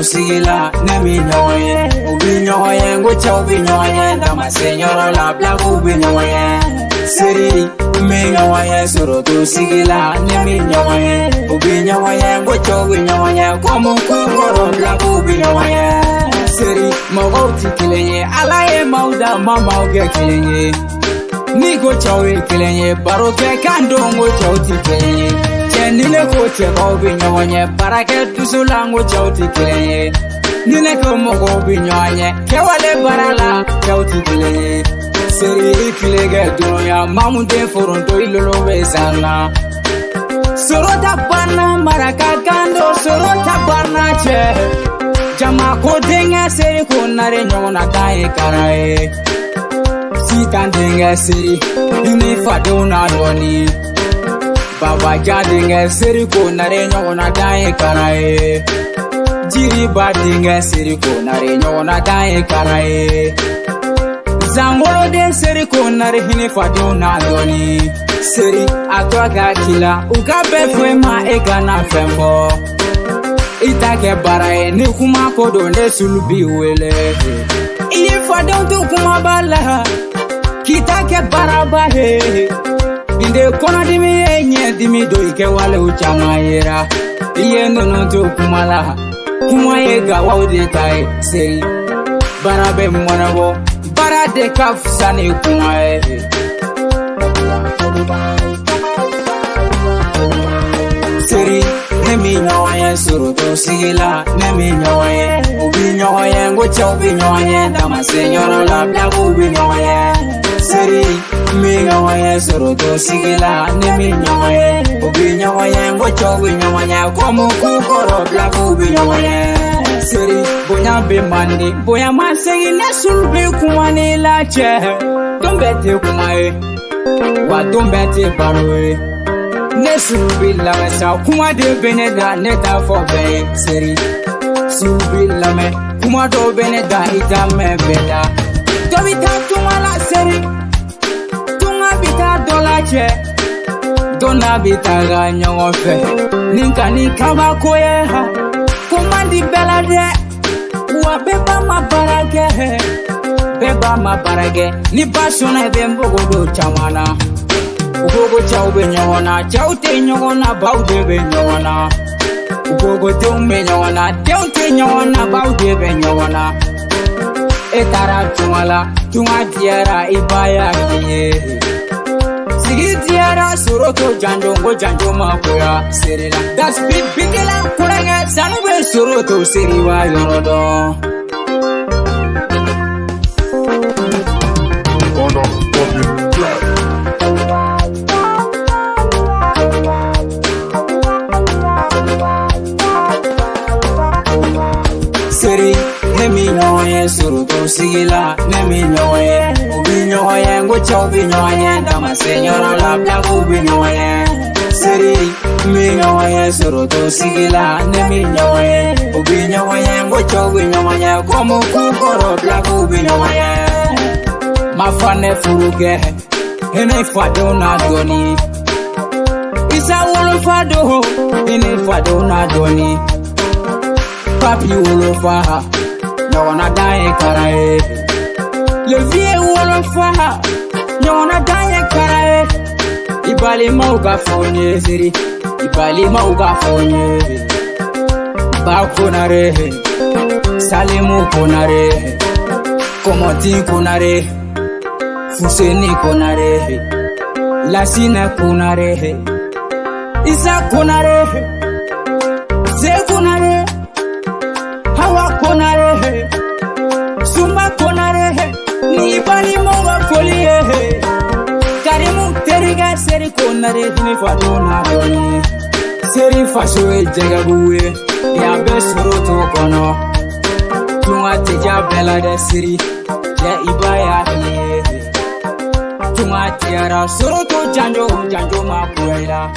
sigila nemi nyoye ubi nyoye ngocha ubi nyoye dama senyoro la black ubi nyoye seri me nyoye surutu sigila nemi nyoye ubi nyoye ngocha ubi nyoye komu kukoro black ubi nyoye seri mogoti kilenye alaye mauda mama uge kilenye Nigo chawe kilenye baroke kandongo chauti kilenye Chenile koche kobi nyonye barake tusulango chauti kilenye Nile komo kobi nyonye kewale barala chauti kilenye Seri kilege dunya mamunde foronto ilolo besana Sorota bana maraka kando sorota bana che Jama kodenge seri konare nyona tae karae Sitandinga siri, ini fadona doni. Baba jadinga siri ko nare nyona dai karae. Jiri badinga siri ko nare nyona dai karae. Zangolo de siri ko nare hini fadona doni. Siri atwaga kila ukabe fema egana fembo. Itake barae ni kuma kodo ne SOULBY wele. Iye fadon tu kuma bala. Kita ke baraba he inde kona dimi enye dimi do ike wale uchamayera iye nono to kumala kuma ye gawa ode tai sei barabe monabo barade kafsane kuma e seri nemi nyoye surutu sigila nemi nyoye ubi nyoye ngocha ubi nyoye dama senyoro la black ubi nyoye Seri mi nyoye surutu sigila nemi nyoye ubi nyoye ngocha ubi nyoye komu kukoro black ubi nyoye Seri bonya be mandi bonya masegi ne SOULBY kumani lache dombete kumae wa dombete baroe ne SOULBY la sa kuma de beneda neta fobe seri SOULBY la me kuma do beneda ita me beda to bita tumala seri tunga bita dolache dona bita ga nyofe ninka ni kama koye ha kuma di belade wa beba mabarage ni basona bembogo do chamana Ugogo chau be nyona, chau te nyona, baude be nyona. Ugogo tume nyona, te nyona, baude be nyona. Etara tumala, tunga tiara ibaya kiye. Sigi tiara suroto janjongo janjoma kuya serila. Das bigela kuranga sanube suroto seriwa yorodo. Seri nemi nyoye surutu sigila nemi nyoye ubi nyoye ngocha ubi nyoye dama senyoro la black ubi nyoye Seri mi nyoye surutu sigila nemi nyoye ubi nyoye ngocha ubi nyoye komu kukoro black ubi nyoye Mafane furuge hene fadona doni Isa wolo fado hene fadona doni Papi wolofa, nyona daye karae. Le vie wolofa, nyona daye karae. Ibali mauga fonye siri, ibali mauga fonye. Bakonare, salimu konare, komoti konare, fuseni konare, lasina konare, isa konare, ze konare. Konare, sumba konare, ni bali monga folie. Karimu teriga seri konare, ni fadona doni. Seri faswe jagabuwe, ya besurutu kono. Tunga teja bela de siri, ya ibaya hiye. Tunga tiara surutu janjo mapuela.